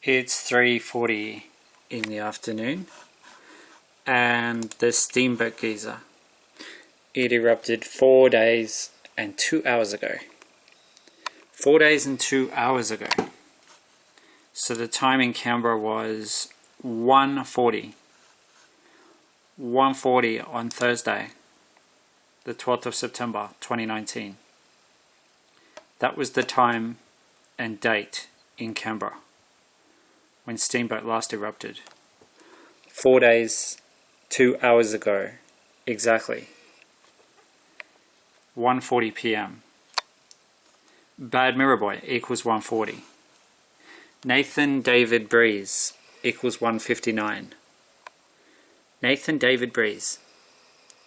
It's 3:40 in the afternoon, and the Steamboat geyser, it erupted 4 days and 2 hours ago. 4 days and 2 hours ago. So the time in Canberra was 1:40. 1:40 on Thursday, the 12th of September 2019. That was the time and date in Canberra when Steamboat last erupted. 4 days, 2 hours ago, exactly. 1:40 p.m. Bad Mirror Boy equals 1:40. Nathan David Breeze equals 1:59. Nathan David Breeze.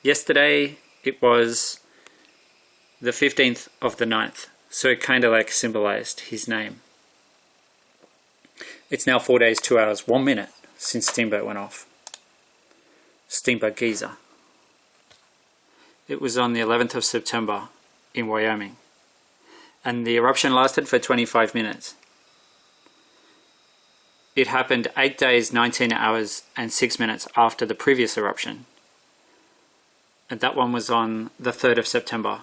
Yesterday it was the 15th of the 9th, so it kind of like symbolized his name. It's now 4 days, 2 hours, 1 minute since Steamboat went off. Steamboat geyser. It was on the 11th of September in Wyoming, and the eruption lasted for 25 minutes. It happened 8 days, 19 hours and 6 minutes after the previous eruption, and that one was on the 3rd of September.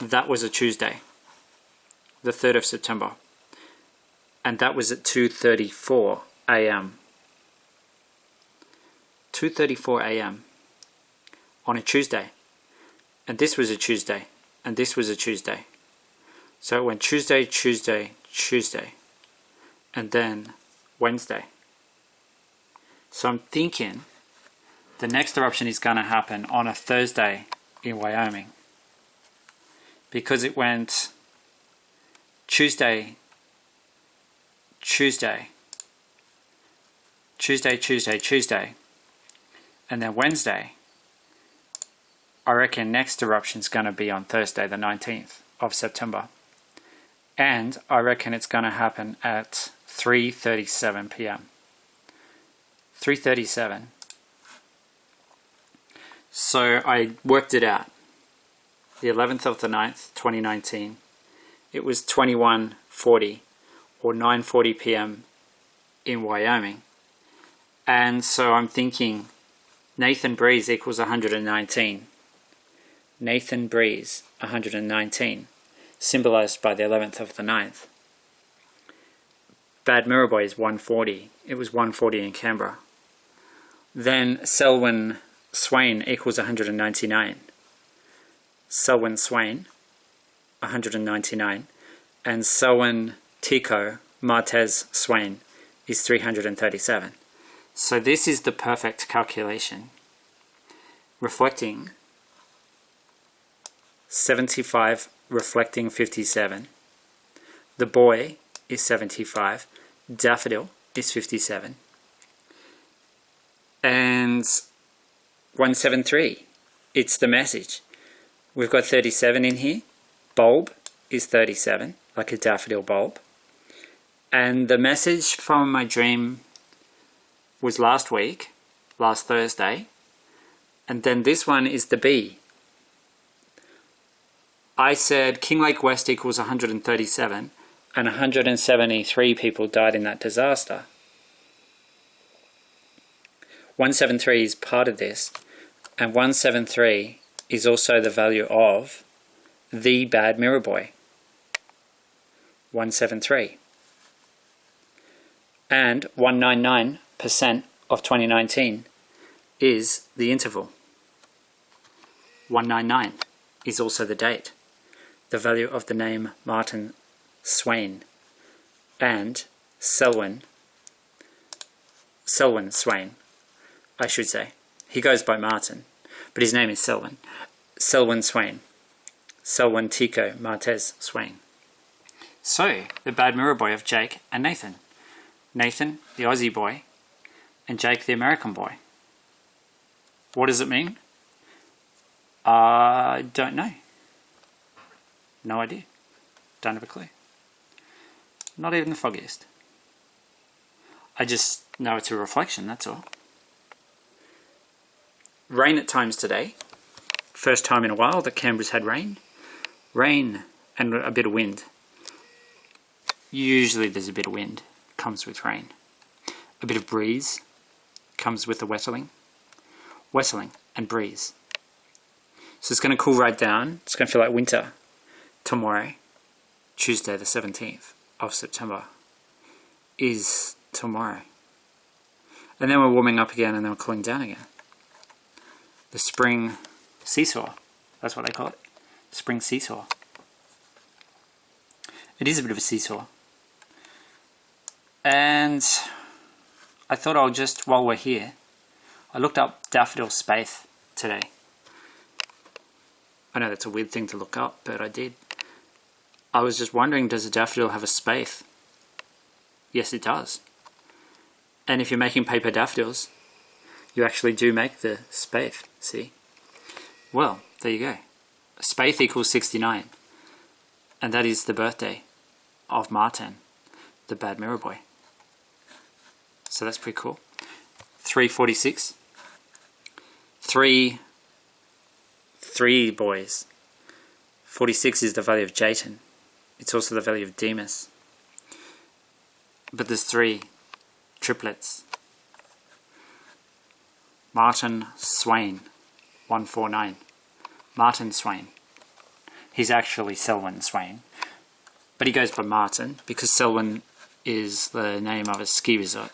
That was a Tuesday, the 3rd of September, and that was at 2:34 a.m. 2:34 a.m. on a Tuesday, and this was a Tuesday, and this was a Tuesday. So it went Tuesday, Tuesday, Tuesday, and then Wednesday. So I'm thinking the next eruption is going to happen on a Thursday in Wyoming, because it went Tuesday, Tuesday, Tuesday, Tuesday, Tuesday, and then Wednesday. I reckon next eruption is going to be on Thursday the 19th of September, and I reckon it's going to happen at 3:37 p.m. 3:37. So I worked it out. The 11th of the 9th, 2019, it was 21:40 or 9:40 p.m. in Wyoming. And so I'm thinking Nathan Breeze equals 119. Nathan Breeze, 119, symbolized by the 11th of the 9th. Bad Mirror Boy is 140. It was 140 in Canberra. Then Selwyn Swain equals 199. Selwyn Swain, 199. And Selwyn Tico Martez Swain is 337. So this is the perfect calculation, reflecting 75, reflecting 57. The boy is 75. Daffodil is 57. And 173, it's the message. We've got 37 in here. Bulb is 37, like a daffodil bulb. And the message from my dream was last week, last Thursday. And then this one is the bee. I said Kinglake West equals 137, and 173 people died in that disaster. 173 is part of this, and 173 is also the value of the Bad Mirror Boy. 173. And 199% of 2019 is the interval. 199 is also the date, the value of the name Martin Swain, and Selwyn Swain, I should say. He goes by Martin, but his name is Selwyn. Selwyn Swain. Selwyn Tico Martez Swain. So, the Bad Mirror Boy of Jake and Nathan. Nathan, the Aussie boy, and Jake, the American boy. What does it mean? I don't know. No idea. Don't have a clue. Not even the foggiest. I just know it's a reflection, that's all. Rain at times today. First time in a while that Canberra's had rain. Rain and a bit of wind. Usually there's a bit of wind. comes with rain. A bit of breeze comes with the wetting. Wetting and breeze. So it's going to cool right down. It's going to feel like winter tomorrow, Tuesday the 17th of September, is tomorrow. And then we're warming up again and then we're cooling down again. The spring seesaw, that's what they call it. Spring seesaw. It is a bit of a seesaw. And I thought I'll just, while we're here, I looked up daffodil spathe today. I know that's a weird thing to look up, but I did. I was just wondering, does a daffodil have a spathe? Yes, it does. And if you're making paper daffodils, you actually do make the spathe, see? Well, there you go. Spathe equals 69. And that is the birthday of Martin, the bad mirror boy. So that's pretty cool. 346. Three boys. 46 is the value of Jayton. It's also the value of Demas. But there's 3 triplets. Martin Swain, 149. Martin Swain. He's actually Selwyn Swain. But he goes by Martin because Selwyn is the name of a ski resort.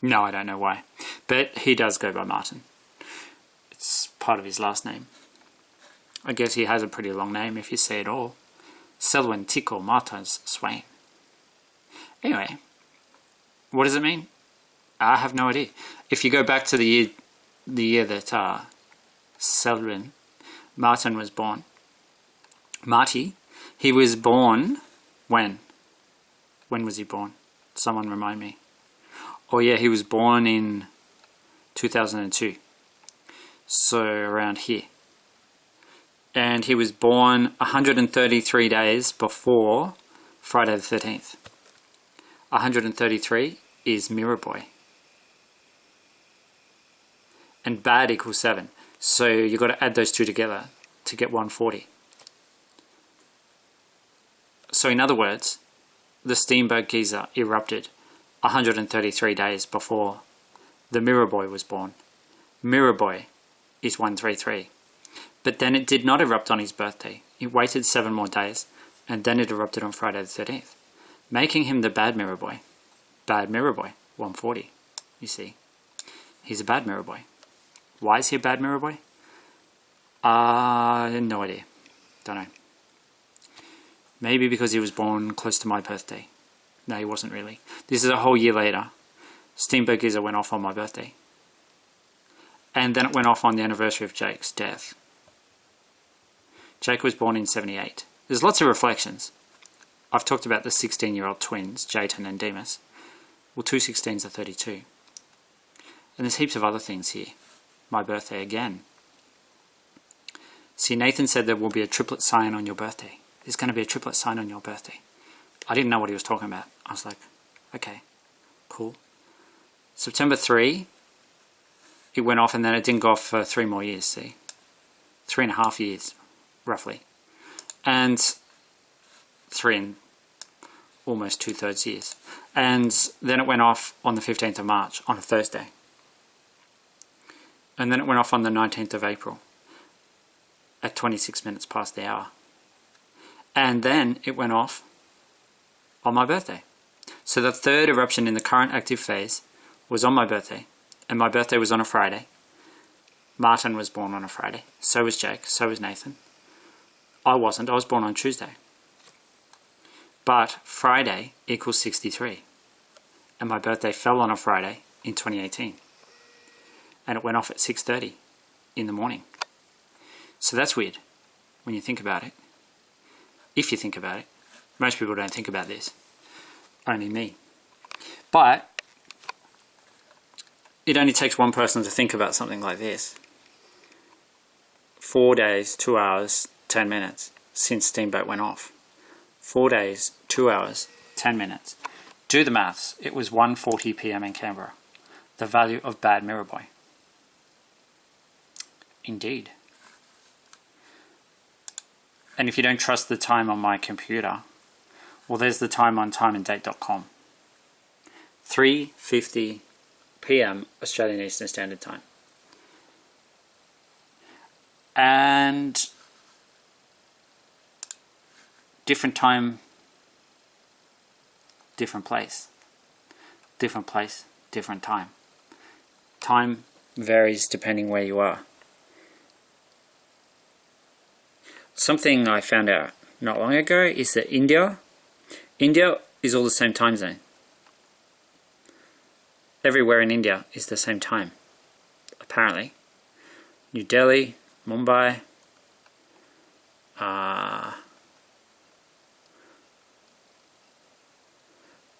No, I don't know why. But he does go by Martin. It's part of his last name. I guess he has a pretty long name if you say it all. Selwyn Tickle Martins Swain. Anyway, what does it mean? I have no idea. If you go back to the year that Selwyn Martin was born, Marty, he was born when? When was he born? Someone remind me. Oh yeah, he was born in 2002. So around here. And he was born 133 days before Friday the 13th. 133 is Mirror Boy. And bad equals 7. So you've got to add those two together to get 140. So in other words, the Steamboat geyser erupted 133 days before the Mirror Boy was born. Mirror Boy is 133. But then it did not erupt on his birthday. It waited 7 more days, and then it erupted on Friday the 13th, making him the bad Mirror Boy. Bad Mirror Boy, 140. You see, he's a bad Mirror Boy. Why is he a bad Mirror Boy? No idea. Don't know. Maybe because he was born close to my birthday. No, he wasn't really. This is a whole year later. Steamboat geyser went off on my birthday. And then it went off on the anniversary of Jake's death. Jake was born in 78. There's lots of reflections. I've talked about the 16-year-old twins, Jayton and Demas. Well, 2 16s are 32. And there's heaps of other things here. My birthday again. See, Nathan said there will be a triplet sign on your birthday. There's going to be a triplet sign on your birthday. I didn't know what he was talking about. I was like, okay, cool. September 3, it went off and then it didn't go off for 3 more years, see? 3.5 years, roughly. And 3 and almost 2/3 years. And then it went off on the 15th of March, on a Thursday. And then it went off on the 19th of April at 26 minutes past the hour. And then it went off on my birthday. So the third eruption in the current active phase was on my birthday. And my birthday was on a Friday. Martin was born on a Friday. So was Jake. So was Nathan. I wasn't. I was born on Tuesday. But Friday equals 63. And my birthday fell on a Friday in 2018. And it went off at 6:30 in the morning. So that's weird when you think about it. If you think about it. Most people don't think about this. Only me. But it only takes one person to think about something like this. 4 days, 2 hours, 10 minutes since Steamboat went off. 4 days, 2 hours, 10 minutes. Do the maths. It was 1:40 PM in Canberra. The value of bad Mirror Boy. Indeed. And if you don't trust the time on my computer, Well, there's the time on timeanddate.com. 3:50 p.m. Australian Eastern Standard Time. And different time, different place. Different place, different time. Time varies depending where you are. Something I found out not long ago is that India is all the same time zone. Everywhere in India is the same time, apparently. New Delhi, Mumbai,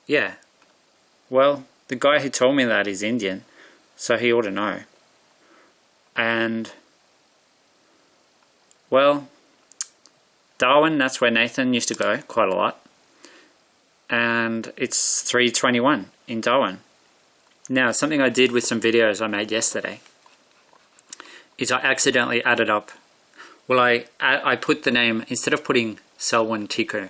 yeah. Well, the guy who told me that is Indian, so he ought to know. And, well, Darwin, that's where Nathan used to go quite a lot. And it's 3:21 in Darwin. Now, something I did with some videos I made yesterday is I accidentally added up. Well, I put the name, instead of putting Selwyn Tiku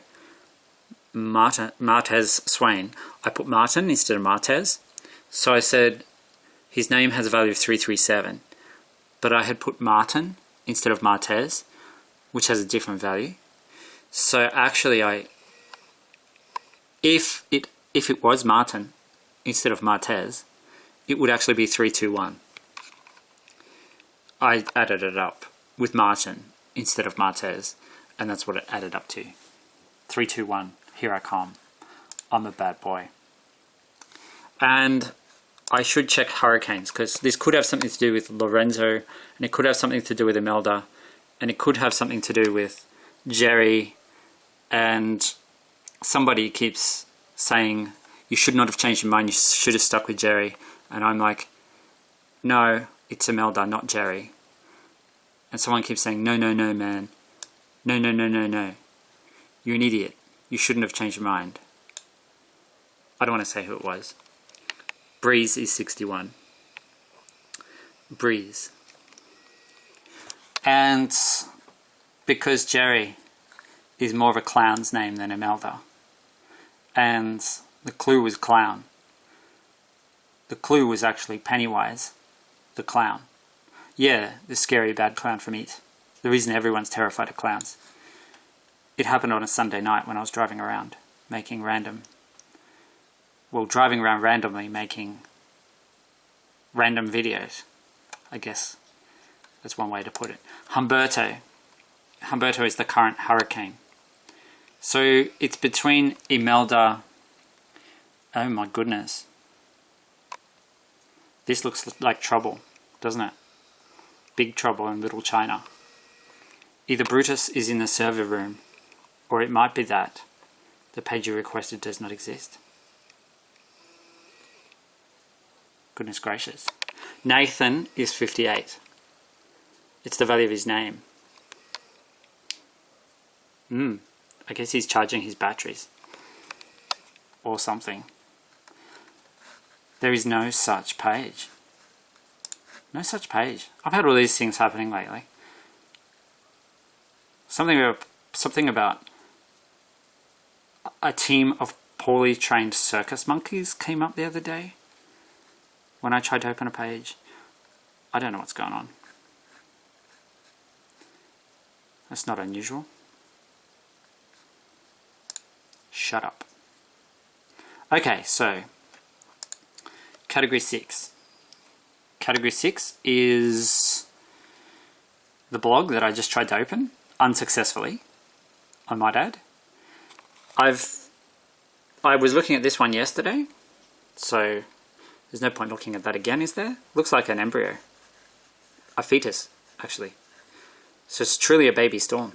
Martez Swain, I put Martin instead of Martez. So I said his name has a value of 337, but I had put Martin instead of Martez, which has a different value. So actually, if it was Martin instead of Martez, it would actually be 321. I added it up with Martin instead of Martez, and that's what it added up to. 321. Here I come. I'm a bad boy. And I should check hurricanes, because this could have something to do with Lorenzo, and it could have something to do with Imelda, and it could have something to do with Jerry, and somebody keeps saying, you should not have changed your mind, you should have stuck with Jerry. And I'm like, no, it's Imelda, not Jerry. And someone keeps saying, no, no, no, man. No, no, no, no, no. You're an idiot. You shouldn't have changed your mind. I don't want to say who it was. Breeze is 61. Breeze. And because Jerry is more of a clown's name than Imelda, and the clue was clown. The clue was actually Pennywise, the clown. Yeah, the scary bad clown from It. The reason everyone's terrified of clowns. It happened on a Sunday night when I was driving around, driving around randomly, making random videos. I guess that's one way to put it. Humberto. Humberto is the current hurricane. So it's between Imelda. Oh my goodness. This looks like trouble, doesn't it? Big trouble in Little China. Either Brutus is in the server room, or it might be that the page you requested does not exist. Goodness gracious. Nathan is 58. It's the value of his name. I guess he's charging his batteries. Or something. There is no such page. No such page. I've had all these things happening lately. Something about a team of poorly trained circus monkeys came up the other day when I tried to open a page. I don't know what's going on. That's not unusual. Shut up. Okay, so category 6. Category 6 is the blog that I just tried to open, unsuccessfully, I might add. I was looking at this one yesterday, so there's no point looking at that again, is there? Looks like an embryo. A fetus, actually. So it's truly a baby storm.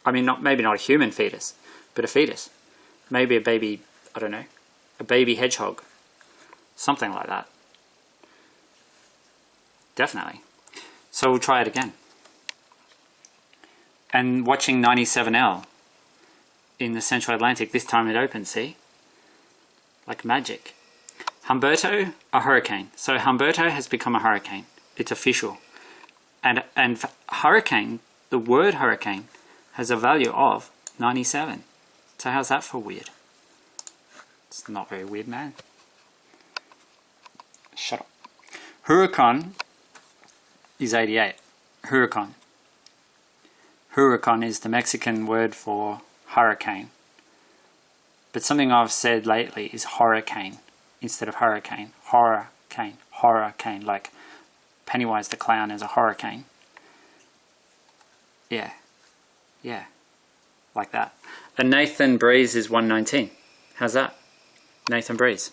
I mean, maybe not a human fetus, but a fetus. Maybe a baby, I don't know, a baby hedgehog. Something like that. Definitely. So we'll try it again. And watching 97L in the Central Atlantic, this time it opened, see? Like magic. Humberto, a hurricane. So Humberto has become a hurricane. It's official. And hurricane, the word hurricane, has a value of 97. So how's that for weird? It's not very weird, man. Shut up. Huracan is 88. Huracan. Huracan is the Mexican word for hurricane. But something I've said lately is hurricane instead of hurricane. Hurricane. Hurricane. Like Pennywise the Clown is a hurricane. Yeah. Yeah. Like that. And Nathan Breeze is 119. How's that? Nathan Breeze.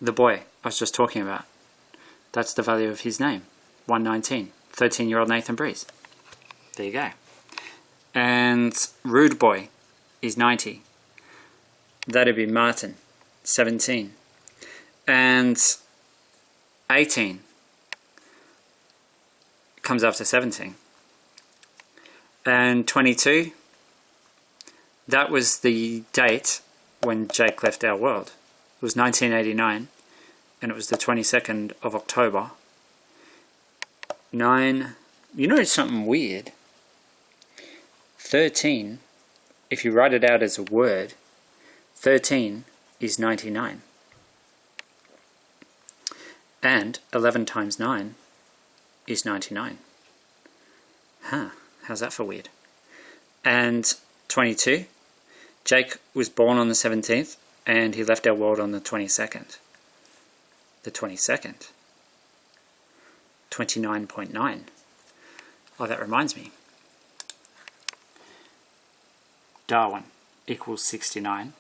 The boy I was just talking about. That's the value of his name. 119. 13-year-old Nathan Breeze. There you go. And Rude Boy is 90. That'd be Martin. 17. And 18 comes after 17. And 22, that was the date when Jake left our world. It was 1989, and it was the 22nd of October. 9, you know something weird? 13, if you write it out as a word, 13 is 99. And 11 times 9 is 99. Huh, how's that for weird? And 22, Jake was born on the 17th and he left our world on the 22nd. The 22nd. 29.9. Oh, that reminds me. Darwin equals 69.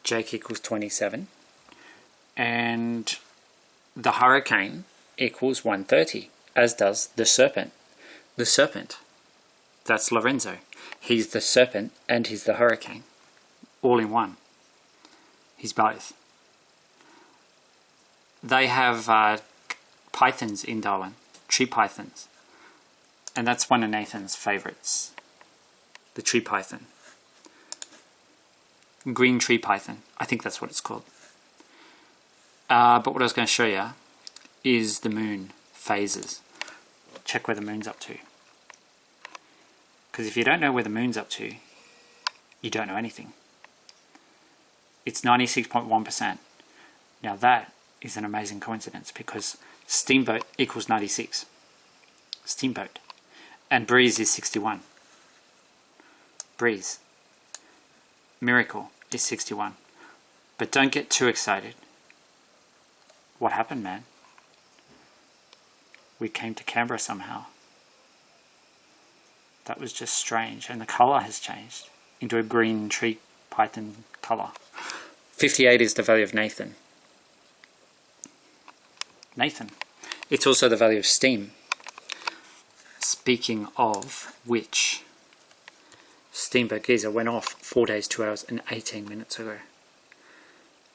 Jake equals 27. And the hurricane equals 130, as does the serpent. The serpent. That's Lorenzo. He's the serpent and he's the hurricane. All in one. He's both. They have pythons in Darwin. Tree pythons. And that's one of Nathan's favourites. The tree python. Green tree python. I think that's what it's called. But what I was going to show you is the moon phases. Check where the moon's up to. Because if you don't know where the moon's up to, you don't know anything. It's 96.1%. Now that is an amazing coincidence because Steamboat equals 96. Steamboat. And Breeze is 61. Breeze. Miracle is 61. But don't get too excited. What happened, man? We came to Canberra somehow. That was just strange. And the colour has changed into a green tree python colour. 58 is the value of Nathan. Nathan. It's also the value of steam. Speaking of which, Steamboat Geyser went off 4 days, 2 hours and 18 minutes ago.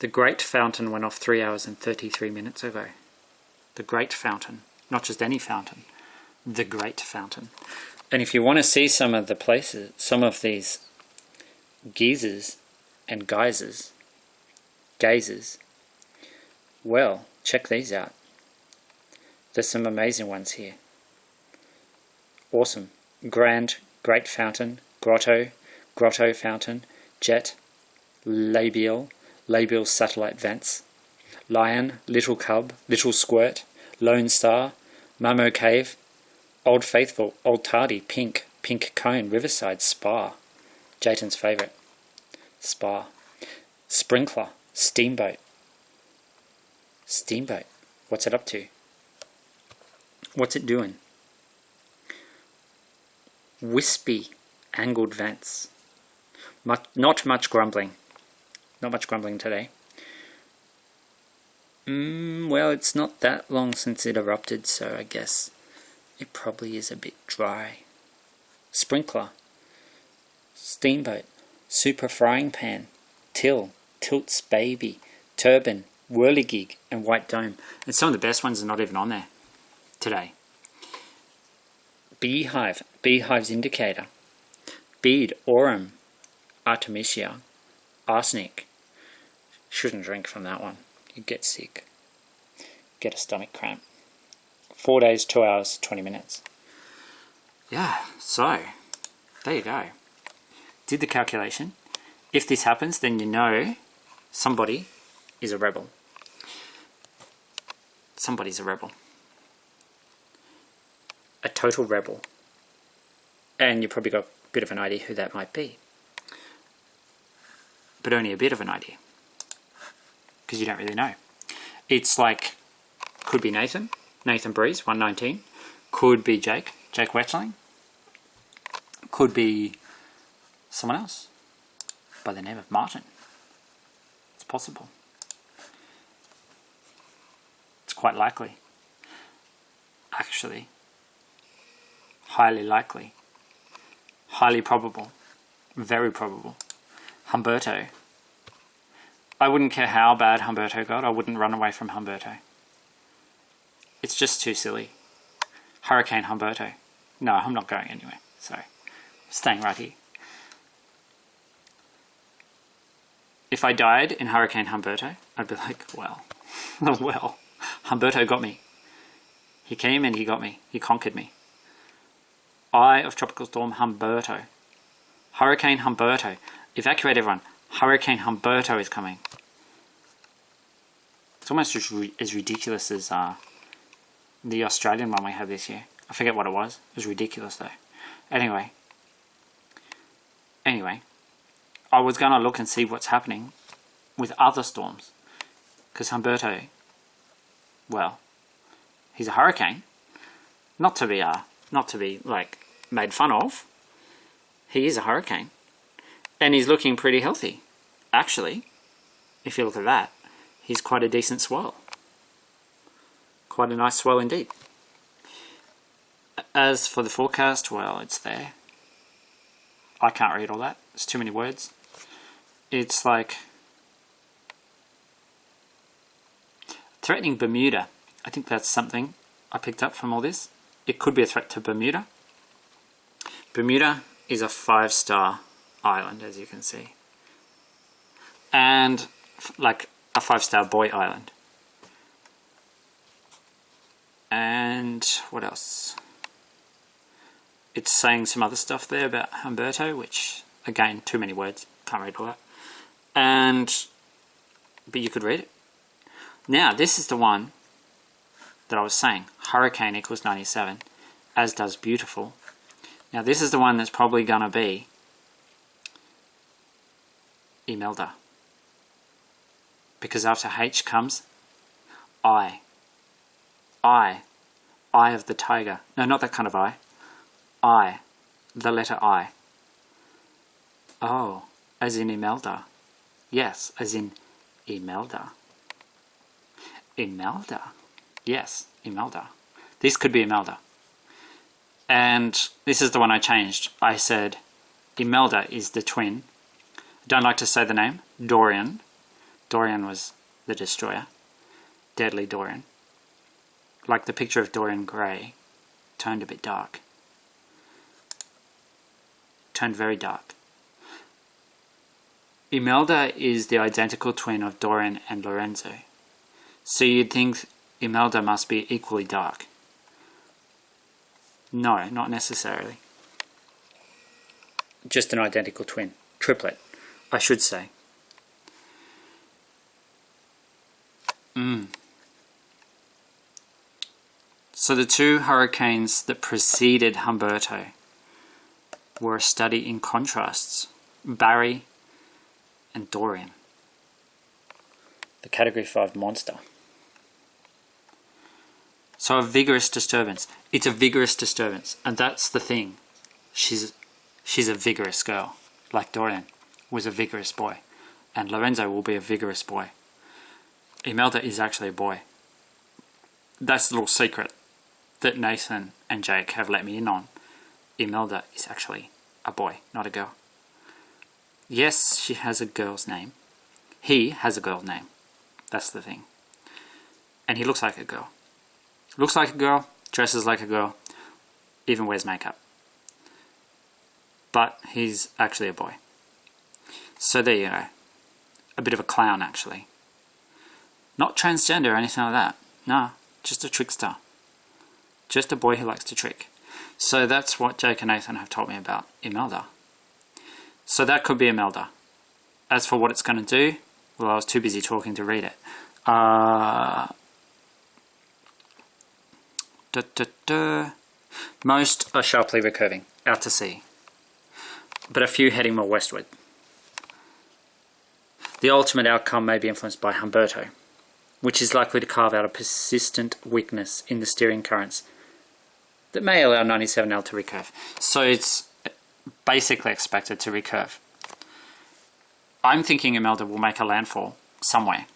The Great Fountain went off 3 hours and 33 minutes ago. The Great Fountain. Not just any fountain. The Great Fountain. And if you want to see some of the places, some of these geysers and geysers, well, check these out. There's some amazing ones here. Awesome. Grand, Great Fountain, Grotto, Grotto Fountain, Jet, Labial Satellite Vents, Lion, Little Cub, Little Squirt, Lone Star, Mamo Cave, Old Faithful, Old Tardy, Pink, Pink Cone, Riverside, Spa, Jayton's favourite, Spa, Sprinkler, Steamboat, Steamboat, what's it up to? What's it doing? Wispy, angled vents, not much grumbling. Not much grumbling today. Well, it's not that long since it erupted, so I guess it probably is a bit dry. Sprinkler. Steamboat. Super Frying Pan. Tilt's Baby. Turban. Whirligig and White Dome. And some of the best ones are not even on there today. Beehive. Beehive's Indicator. Bead. Aurum. Artemisia. Arsenic. Shouldn't drink from that one. You get sick. Get a stomach cramp. 4 days, 2 hours, 20 minutes. Yeah, so there you go. did the calculation. If this happens, then you know somebody is a rebel. Somebody's a rebel. A total rebel. And you probably got a bit of an idea who that might be. But only a bit of an idea. Because you don't really know. It's like, could be Nathan Breeze, 119. Could be Jake Wetling. Could be someone else by the name of Martin. It's possible. It's quite likely. Actually. Highly likely. Highly probable. Very probable. Humberto. I wouldn't care how bad Humberto got. I wouldn't run away from Humberto. It's just too silly. Hurricane Humberto. No, I'm not going anywhere. So, staying right here. If I died in Hurricane Humberto, I'd be like, well, well, Humberto got me. He came and he got me. He conquered me. Eye of Tropical Storm Humberto. Hurricane Humberto. Evacuate everyone. Hurricane Humberto is coming. It's almost as ridiculous as the Australian one we had this year. I forget what it was. It was ridiculous though. Anyway, I was going to look and see what's happening with other storms. Because Humberto, well, he's a hurricane. Not to be like made fun of. He is a hurricane. And he's looking pretty healthy. Actually, if you look at that, he's quite a decent swell. Quite a nice swell indeed. As for the forecast, well, it's there. I can't read all that. It's too many words. It's like threatening Bermuda. I think that's something I picked up from all this. It could be a threat to Bermuda. Bermuda is a 5-star island, as you can see. And like a 5-star boy island. And what else? It's saying some other stuff there about Humberto, which, again, too many words. Can't read all that. But you could read it. Now, this is the one that I was saying. Hurricane equals 97, as does beautiful. Now, this is the one that's probably going to be Imelda. Because after H comes I. Eye of the tiger. No, not that kind of eye. I. The letter I. Oh, as in Imelda. Yes, as in Imelda. Imelda. Yes, Imelda. This could be Imelda. And this is the one I changed. I said Imelda is the twin. I don't like to say the name. Dorian. Dorian was the destroyer. Deadly Dorian. Like the picture of Dorian Gray. Turned a bit dark. Turned very dark. Imelda is the identical twin of Dorian and Lorenzo. So you'd think Imelda must be equally dark. No, not necessarily. Just an identical twin. Triplet, I should say. So the two hurricanes that preceded Humberto were a study in contrasts. Barry and Dorian. The Category 5 monster. So a vigorous disturbance. It's a vigorous disturbance. And that's the thing. She's a vigorous girl. Like Dorian was a vigorous boy. And Lorenzo will be a vigorous boy. Imelda is actually a boy. That's the little secret that Nathan and Jake have let me in on. Imelda is actually a boy, not a girl. Yes, she has a girl's name. He has a girl's name. That's the thing. And he looks like a girl. Looks like a girl, dresses like a girl, even wears makeup. But he's actually a boy. So there you go. A bit of a clown, actually. Not transgender or anything like that. No, just a trickster. Just a boy who likes to trick. So that's what Jake and Nathan have told me about Imelda. So that could be Imelda. As for what it's going to do, well, I was too busy talking to read it. Most are sharply recurving, out to sea, but a few heading more westward. The ultimate outcome may be influenced by Humberto, which is likely to carve out a persistent weakness in the steering currents that may allow 97L to recurve. So it's basically expected to recurve. I'm thinking Imelda will make a landfall somewhere.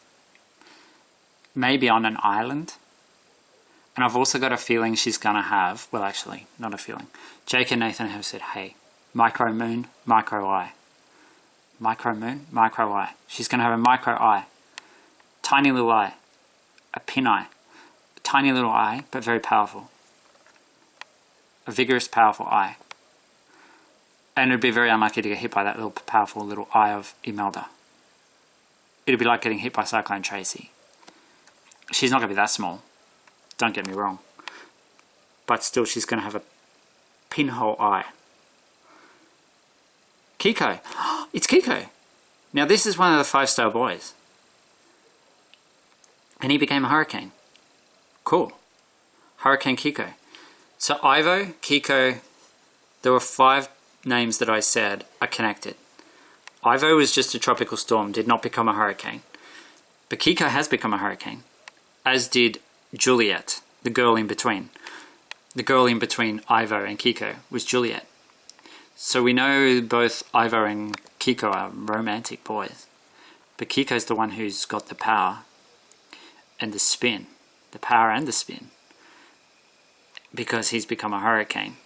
Maybe on an island. And I've also got a feeling she's going to have, well actually, not a feeling. Jake and Nathan have said, hey, micro moon, micro eye. Micro moon, micro eye. She's going to have a micro eye. Tiny little eye. A pin eye. A tiny little eye, but very powerful. A vigorous, powerful eye. And it'd be very unlucky to get hit by that little powerful little eye of Imelda. It'd be like getting hit by Cyclone Tracy. She's not going to be that small. Don't get me wrong. But still, she's going to have a pinhole eye. Kiko. It's Kiko. Now, this is one of the 5-star boys. And he became a hurricane. Cool. Hurricane Kiko. So, Ivo, Kiko, there were 5 names that I said are connected. Ivo was just a tropical storm, did not become a hurricane. But Kiko has become a hurricane. As did Juliet, the girl in between. The girl in between Ivo and Kiko was Juliet. So we know both Ivo and Kiko are romantic boys. But Kiko's the one who's got the power and the spin. The power and the spin. Because he's become a hurricane.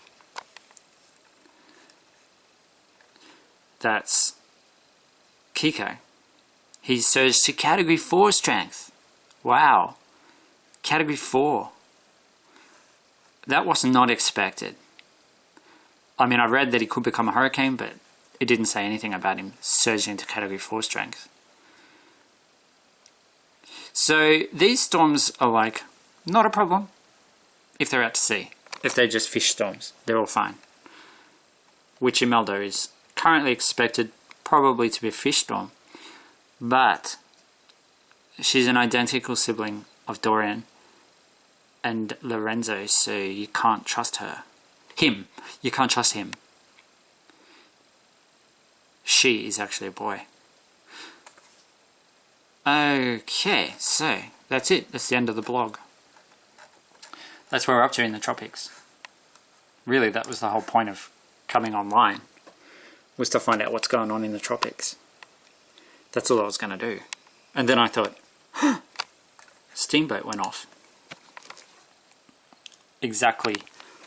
That's Kiko. He's surged to Category 4 strength. Wow. Category 4. That was not expected. I mean, I read that he could become a hurricane, but it didn't say anything about him surging to Category 4 strength. So these storms are like, not a problem if they're out to sea. If they're just fish storms, they're all fine. Which Imelda is currently expected probably to be a fish storm. But she's an identical sibling of Dorian and Lorenzo, so you can't trust her. Him. You can't trust him. She is actually a boy. Okay, so that's it. That's the end of the blog. That's where we're up to in the tropics. Really, that was the whole point of coming online, was to find out what's going on in the tropics. That's all I was going to do. And then I thought, Steamboat went off. Exactly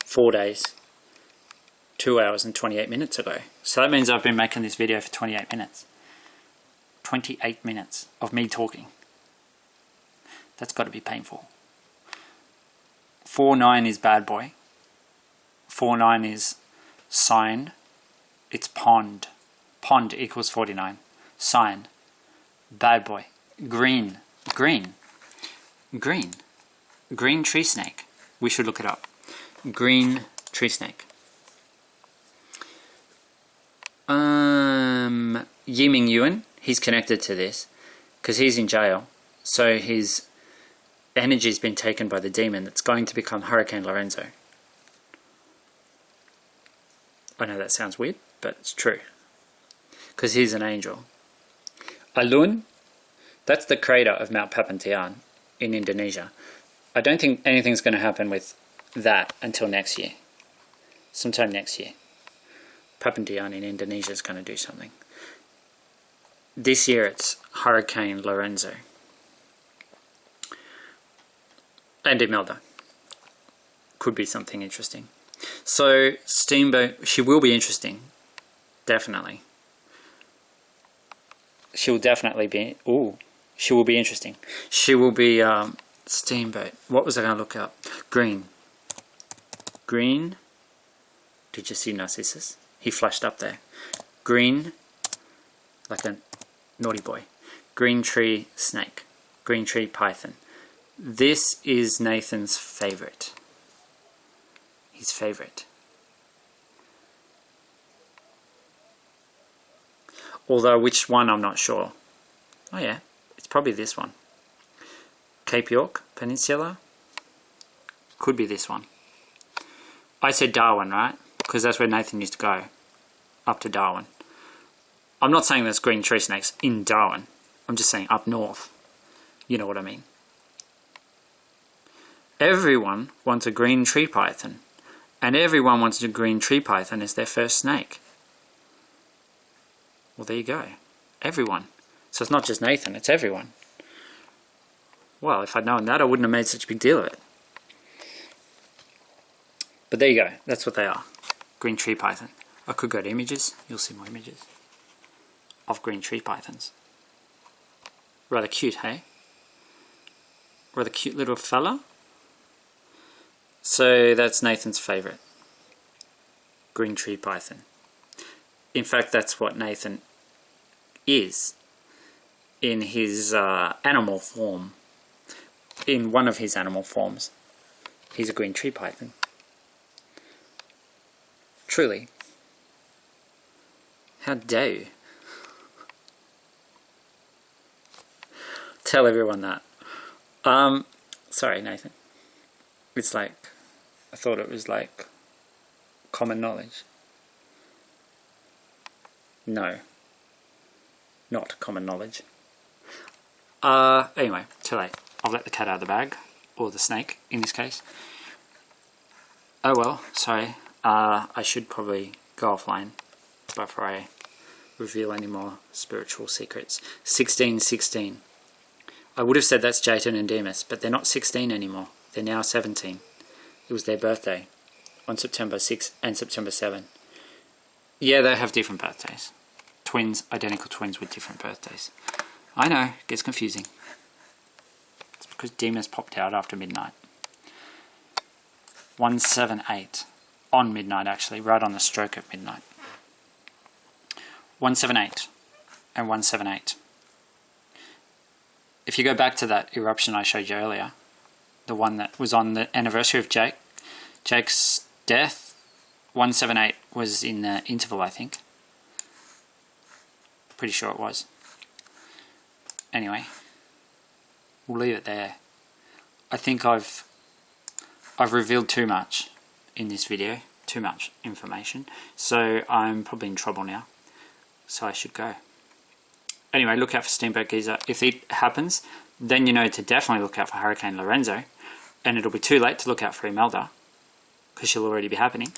4 days, 2 hours and 28 minutes ago. So that means I've been making this video for 28 minutes. 28 minutes of me talking. That's got to be painful. 4-9 is bad boy. 4-9 is sign. It's pond. Pond equals 49. Sign. Bad boy. Green. Green. Green. Green tree snake. We should look it up. Green tree snake. Yiming Yuan, he's connected to this because he's in jail. So his energy's been taken by the demon that's going to become Hurricane Lorenzo. I know that sounds weird, but it's true. Because he's an angel. Alun, that's the crater of Mount Papantian in Indonesia. I don't think anything's going to happen with that until next year. Sometime next year. Papantian in Indonesia is going to do something. This year it's Hurricane Lorenzo. And Imelda. Could be something interesting. So, Steamboat, she will be interesting. Definitely. She will definitely be... Ooh. She will be interesting. She will be... Steamboat. What was I going to look up? Green. Green. Did you see Narcissus? He flashed up there. Green. Like a naughty boy. Green tree snake. Green tree python. This is Nathan's favorite. His favorite. Although which one I'm not sure. Oh yeah, it's probably this one. Cape York Peninsula. Could be this one. I said Darwin, right? Because that's where Nathan used to go. Up to Darwin. I'm not saying there's green tree snakes in Darwin. I'm just saying up north. You know what I mean. Everyone wants a green tree python. And everyone wants a green tree python as their first snake. Well, there you go. Everyone. So it's not just Nathan, it's everyone. Well, if I'd known that, I wouldn't have made such a big deal of it. But there you go. That's what they are. Green tree python. I could go to images. You'll see more images of green tree pythons. Rather cute, hey? Rather cute little fella. So that's Nathan's favourite. Green tree python. In fact, that's what Nathan is in his animal form. In one of his animal forms. He's a green tree python. Truly. How dare you? Tell everyone that. Sorry, Nathan. It's like, I thought it was like common knowledge. No. Not common knowledge. Anyway, too late. I've let the cat out of the bag. Or the snake, in this case. Oh well, sorry. I should probably go offline before I reveal any more spiritual secrets. 1616. I would have said that's Jayton and Demas, but they're not 16 anymore. They're now 17. It was their birthday on September 6 and September 7. Yeah, they have different birthdays. Twins, identical twins with different birthdays. I know, it gets confusing. It's because Demas popped out after midnight. 178. On midnight, actually, right on the stroke of midnight. 178 and 178. If you go back to that eruption I showed you earlier, the one that was on the anniversary of Jake's death, 178 was in the interval, I think. Pretty sure it was. Anyway, we'll leave it there. I think I've revealed too much in this video, too much information, so I'm probably in trouble now, so I should go. Anyway, look out for Steamboat Geyser. If it happens, then you know to definitely look out for Hurricane Lorenzo, and it'll be too late to look out for Imelda, because she'll already be happening.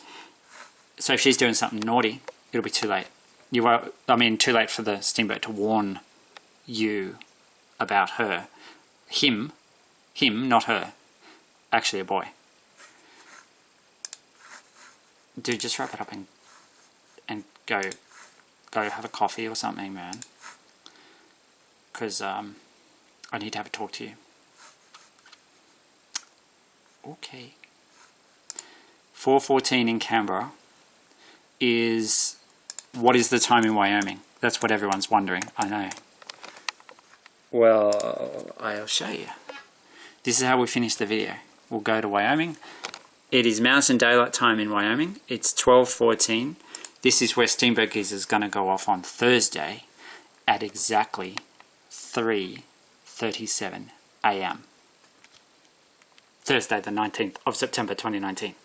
So if she's doing something naughty, it'll be too late. Too late for the Steamboat to warn you about her. Him, not her. Actually a boy. Dude, just wrap it up and go have a coffee or something, man. Because I need to have a talk to you. Okay. 4:14 in Canberra is... What is the time in Wyoming? That's what everyone's wondering. I know. Well, I'll show you. This is how we finish the video. We'll go to Wyoming. It is Mountain Daylight Time in Wyoming. It's 12:14. This is where Steamboat Geyser is going to go off on Thursday at exactly 3:37 AM. Thursday the 19th of September 2019.